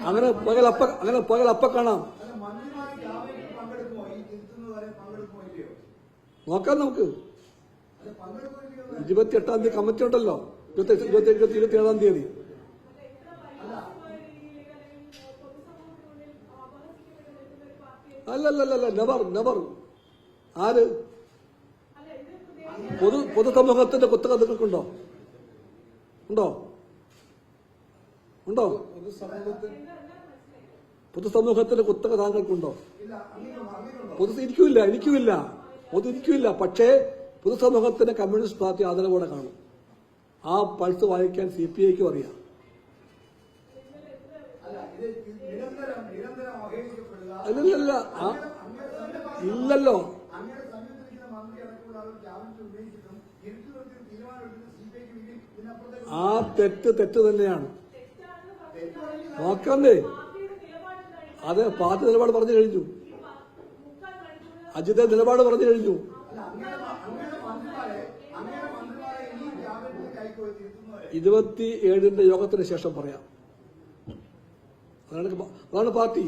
അങ്ങനെ പകൽ അപ്പ കാണാം. നോക്കാം നമുക്ക്. 28-ാം തീയതി കമ്മിറ്റി ഉണ്ടല്ലോ. 27-ാം തീയതി. അല്ലല്ലല്ല, നെവർ. ആര്? പൊതുസമൂഹത്തിന്റെ കുത്തക നിങ്ങൾക്കുണ്ടോ? ഉണ്ടോ? പൊതുസമൂഹത്തിന്റെ കുത്തക താങ്കൾക്കുണ്ടോ? എനിക്കുമില്ല. പക്ഷേ പൊതുസമൂഹത്തിന് കമ്മ്യൂണിസ്റ്റ് പാർട്ടി ആദരവോടെ കാണും. ആ പൾസ് വായിക്കാൻ CPIക്കും അറിയാം. അല്ലല്ല, ഇല്ലല്ലോ. ആ തെറ്റ് തന്നെയാണ്. നോക്കണ്ടേ? അതെ, പാർട്ടി നിലപാട് പറഞ്ഞു കഴിഞ്ഞു. അജിത നിലപാട് പറഞ്ഞു കഴിഞ്ഞു. 27-ന്റെ യോഗത്തിന് ശേഷം പറയാം. അതാണ് പാർട്ടി.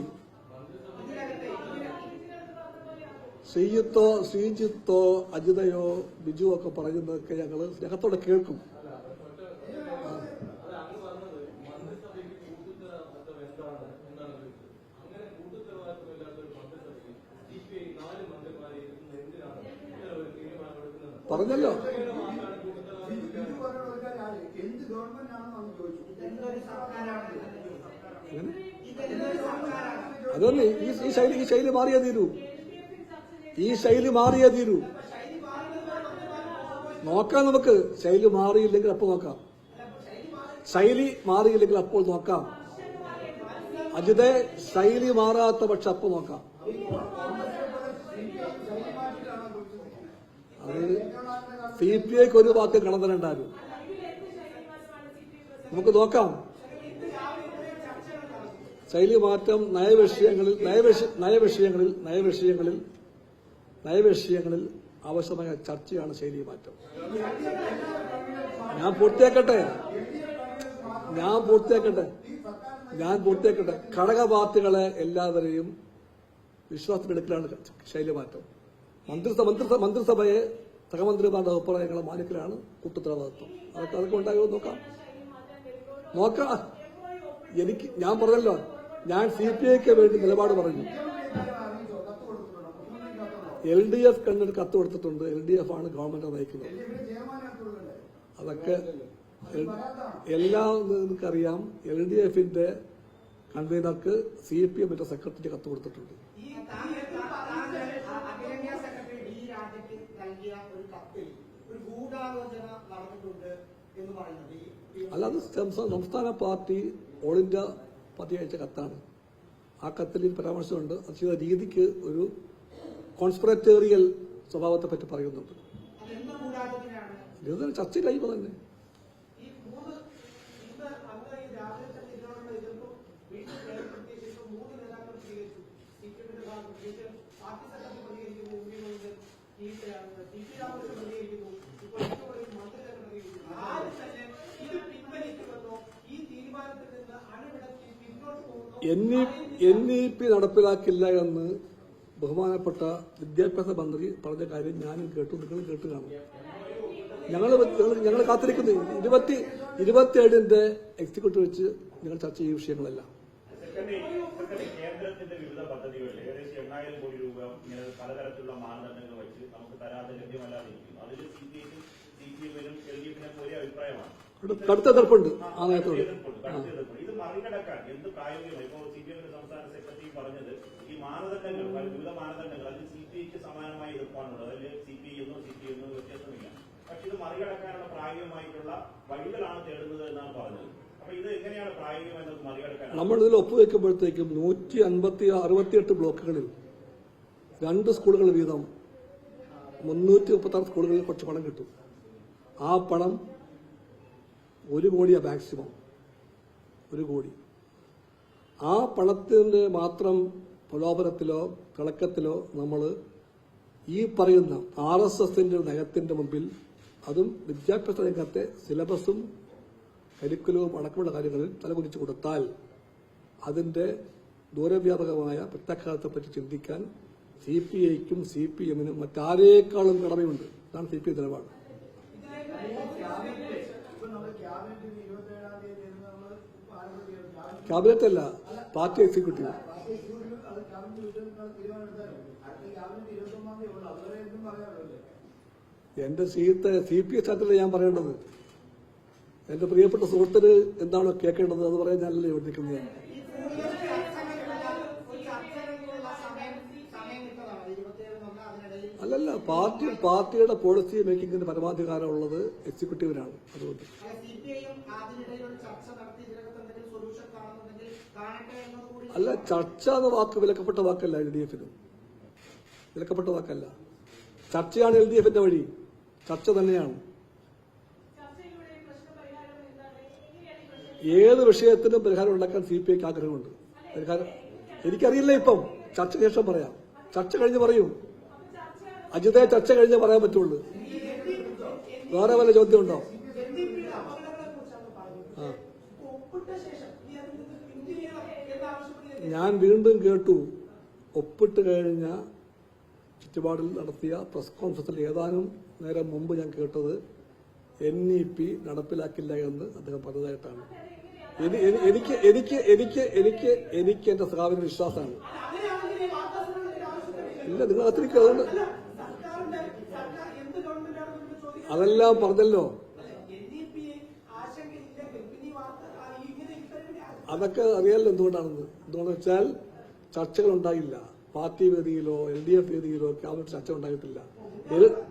ശ്രീജിത്തോ അജിതയോ ബിജുവോ ഒക്കെ പറയുന്നതൊക്കെ ഞങ്ങൾ സ്നേഹത്തോടെ കേൾക്കും. പറഞ്ഞല്ലോ. അതൊന്നും ഈ ശൈലി മാറിയേ തീരൂ. നോക്കാം നമുക്ക്. ശൈലി മാറിയില്ലെങ്കിൽ അപ്പോൾ നോക്കാം. അജിതേ, ശൈലി മാറാത്ത പക്ഷെ അപ്പോൾ നോക്കാം. അത് CPIക്ക് ഒരു വാക്ക് കടന്നിട്ടുണ്ടായിരുന്നു. നമുക്ക് നോക്കാം. ശൈലി മാറ്റം നയവിഷയങ്ങളിൽ ആവശ്യമായ ചർച്ചയാണ് ശൈലി മാറ്റം. ഞാൻ പൂർത്തിയാക്കട്ടെ. ഘടക പാർട്ടികളെ എല്ലാവരെയും വിശ്വാസത്തിലെടുക്കലാണ് ശൈലി മാറ്റം. മന്ത്രിസഭയെ സഹമന്ത്രിമാരുടെ അഭിപ്രായങ്ങളെ മാനിക്കലാണ് കൂട്ടുത്തരവാദിത്വം. അതൊക്കെ ഉണ്ടായോ നോക്കാം. ഞാൻ പറഞ്ഞല്ലോ, ഞാൻ CPIക്ക് വേണ്ടി നിലപാട് പറഞ്ഞു. LDF കണ്ണൊരു കത്ത് കൊടുത്തിട്ടുണ്ട്. LDF ആണ് ഗവൺമെന്റ് നയിക്കുന്നത്. അതൊക്കെ എല്ലാം നിങ്ങൾക്കറിയാം. LDFന്റെ കൺവീനർക്ക് CPMന്റെ സെക്രട്ടറി കത്ത് കൊടുത്തിട്ടുണ്ട്. അല്ലാതെ സംസ്ഥാന പാർട്ടി ഓൾ ഇന്ത്യ പാർട്ടി അയച്ച കത്താണ്. ആ കത്തിൽ പരാമർശമുണ്ട്. അത് ചെയ്ത രീതിക്ക് ഒരു കോൺസ്പിററ്റോറിയൽ സ്വഭാവത്തെ പറ്റി പറയുന്നുണ്ട്. ഇത് ചർച്ചയിലായി തന്നെ. NEP നടപ്പിലാക്കില്ല എന്ന് ബഹുമാനപ്പെട്ട വിദ്യാഭ്യാസ മന്ത്രി പറഞ്ഞ കാര്യം ഞാനും കേട്ടു, നിങ്ങളും കേട്ട് കാണും. ഞങ്ങൾ കാത്തിരിക്കുന്നു. 27-ന്റെ എക്സിക്യൂട്ടീവ് വെച്ച് ഞങ്ങൾ ചർച്ച ചെയ്യുന്ന വിഷയങ്ങളെല്ലാം. കേന്ദ്രത്തിന്റെ വിവിധ പദ്ധതികളിൽ ഏകദേശം 8,000 കോടി രൂപ പലതരത്തിലുള്ള മാനദണ്ഡങ്ങൾ വെച്ച് നമുക്ക് തരാതെ ലഭ്യമല്ലാതിരിക്കുന്നു. അതിൽ CPIനും LDFിനും ഒരേ അഭിപ്രായമാണ്. കടുത്ത എതിർപ്പുണ്ട്. ആ നേരത്തോട് ഇത് മറികടക്കാൻ എന്ത് പ്രായോഗികമായി ഇപ്പോൾ CPIന്റെ സംസ്ഥാന സെക്രട്ടറി പറഞ്ഞത് ഈ മാനദണ്ഡങ്ങൾ, വിവിധ മാനദണ്ഡങ്ങൾ അതിൽ CPIക്ക് സമാനമായ എതിർപ്പാണുള്ളത്. അതിൽ CPI എന്നോ വ്യത്യാസമില്ല. പക്ഷെ ഇത് മറികടക്കാനുള്ള പ്രായോഗികമായിട്ടുള്ള വഴികളാണ് തേടുന്നത് എന്നാണ് പറഞ്ഞത്. അപ്പൊ ഇത് എങ്ങനെയാണ് പ്രായോഗികമായി നമുക്ക് മറികടക്കാൻ? നമ്മളിതിൽ ഒപ്പുവെക്കുമ്പോഴത്തേക്കും 168 ബ്ലോക്കുകളിൽ 2 സ്കൂളുകൾ വീതം 336 സ്കൂളുകളിൽ കുറച്ച് പണം കിട്ടും. ആ പണം 1 കോടിയാണ് മാക്സിമം. 1 കോടി. ആ പണത്തിന്റെ മാത്രം പ്രലോഭനത്തിലോ തിളക്കത്തിലോ നമ്മൾ ഈ പറയുന്ന RSSന്റെ നയത്തിന്റെ മുമ്പിൽ, അതും വിദ്യാഭ്യാസ രംഗത്തെ സിലബസും കരിക്കുലവും അടക്കമുള്ള കാര്യങ്ങളിൽ തലകുനിച്ചു കൊടുത്താൽ അതിന്റെ ദൂരവ്യാപകമായ പ്രത്യാഘാതത്തെപ്പറ്റി ചിന്തിക്കാൻ CPIക്കും CPMനും മറ്റാരേക്കാളും കടമയുണ്ട്. അതാണ് CPI നിലപാട്. ക്യാബിനറ്റ് അല്ല, പാർട്ടി എക്സിക്യൂട്ടീവ്. എന്റെ CPI ചാറ്റിൽ ഞാൻ പറയേണ്ടത്. എന്റെ പ്രിയപ്പെട്ട സുഹൃത്തിന് എന്താണോ കേൾക്കേണ്ടത് അത് പറയാൻ ഞാനല്ലേ ഇവിടെ നിൽക്കുന്നത്. അല്ലല്ല, പാർട്ടിയുടെ പോളിസി മേക്കിങ്ങിന് പരമാധികാരമുള്ളത് എക്സിക്യൂട്ടീവിനാണ്. അതുകൊണ്ട് അല്ല, ചർച്ച എന്ന വാക്ക് വിലക്കപ്പെട്ട വാക്കല്ല. LDFന് വിലക്കപ്പെട്ട വാക്കല്ല. ചർച്ചയാണ് LDFന്റെ വഴി. ചർച്ച തന്നെയാണ്. ഏത് വിഷയത്തിനും പരിഹാരം ഉണ്ടാക്കാൻ CPIക്ക് ആഗ്രഹമുണ്ട്. എനിക്കറിയില്ല, ഇപ്പം ചർച്ച ശേഷം പറയാം. ചർച്ച കഴിഞ്ഞ് പറയും. അജിതയെ ചർച്ച കഴിഞ്ഞേ പറയാൻ പറ്റുള്ളൂ. വേറെ വല്ല ചോദ്യം ഉണ്ടോ? ഞാൻ വീണ്ടും കേട്ടു, ഒപ്പിട്ട് കഴിഞ്ഞ ചുറ്റുപാടിൽ നടത്തിയ പ്രസ് കോൺഫറൻസിൽ ഏതാനും നേരം മുമ്പ് ഞാൻ കേട്ടത് NEP നടപ്പിലാക്കില്ല എന്ന് അദ്ദേഹം പറഞ്ഞതായിട്ടാണ്. എനിക്ക് എന്റെ സഖാവിന് വിശ്വാസമാണ്. ഇല്ല, നിങ്ങൾ അത്രയ്ക്ക് അതുകൊണ്ട് അതെല്ലാം പറഞ്ഞല്ലോ. അതൊക്കെ അറിയാമല്ലോ എന്തുകൊണ്ടാണെന്ന്. എന്തുകൊണ്ടെന്ന് വെച്ചാൽ ചർച്ചകൾ ഉണ്ടായില്ല. പാർട്ടി വേദിയിലോ LDF വേദിയിലോ ക്യാബിനറ്റ് ചർച്ച ഉണ്ടായിട്ടില്ല.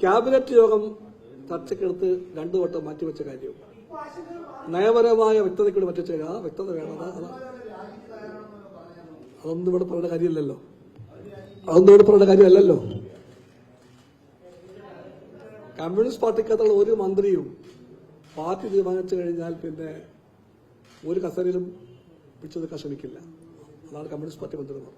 ക്യാബിനറ്റ് യോഗം ചർച്ചക്കെടുത്ത് 2 വട്ടം മാറ്റിവെച്ച കാര്യം നയപരമായ വ്യക്തതയ്ക്കൂടി മാറ്റിവെച്ച വ്യക്തത വേണം. അതൊന്നും ഇവിടെ പറയേണ്ട കാര്യമില്ലല്ലോ. കമ്മ്യൂണിസ്റ്റ് പാർട്ടിക്കകത്തുള്ള ഒരു മന്ത്രിയും പാർട്ടി തീരുമാനിച്ചു കഴിഞ്ഞാൽ പിന്നെ ഒരു കസേരയിലും പിടിച്ചെടുക്കാൻ ശ്രമിക്കില്ല. അതാണ് കമ്മ്യൂണിസ്റ്റ് പാർട്ടി മന്ത്രിമാർ.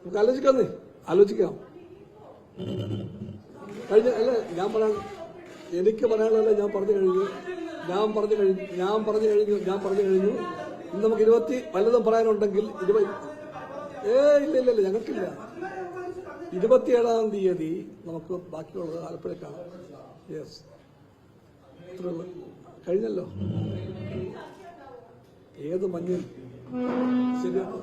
നമുക്ക് ആലോചിക്കാം. കഴിഞ്ഞ അല്ല എനിക്ക് പറയാനുള്ളതല്ല ഞാൻ പറഞ്ഞു കഴിഞ്ഞു. ഇന്ന് നമുക്ക് 20 വല്ലതും പറയാനുണ്ടെങ്കിൽ ഇല്ല ഞങ്ങൾക്കില്ല. 27-ാം തീയതി നമുക്ക് ബാക്കിയുള്ളത് ആലപ്പുഴക്കാണ്. യെസ്, കഴിഞ്ഞല്ലോ. ഏത് മഞ്ഞൾ ശരിയാണ്.